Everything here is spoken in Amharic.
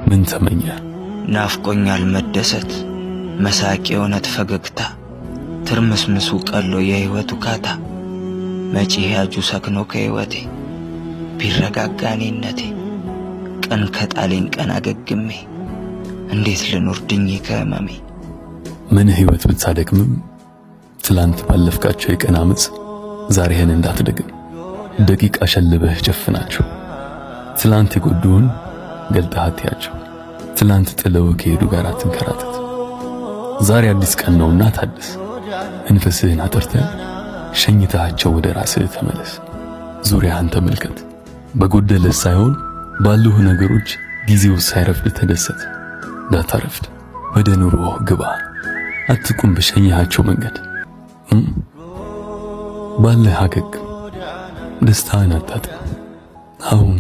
ምን ተመኘ? ናፍቆኛል መደሰት መሳቂ የሆነት ፈገግታ ትርምስምሱ ቀሎ የህይወቱ ካታ መጪ ያጁ ሰክኖ ከህይወቴ ቢረጋጋኔነቴ ቀን ከጣሌን ቀን አገግሜ እንዴት ልኖር ድኜ ከህመሜ። ምን ህይወት ብታደክምም ትላንት ባለፍካቸው የቀን አመጽ ዛሬህን እንዳትደግም ደቂቃ ሸልበህ ጨፍናቸው። ትላንት የጎዱን ገልጠህ አትያቸው። ትላንት ጥለው ከሄዱ ጋር አትንከራተት። ዛሬ አዲስ ቀን ነውና ታድስ። መንፈስህን አጥርተህ ሸኝታቸው ወደ ራስህ ተመለስ። ዙሪያህን ተመልከት። በጎደለህ ሳይሆን ባሉህ ነገሮች ጊዜው ሳይረፍድ ተደሰት። ዳታረፍድ ወደ ኑሮ ግባ። አትቁም በሸኝሃቸው መንገድ። ባለህ አገግ ደስታህን አጣጥም። አሁን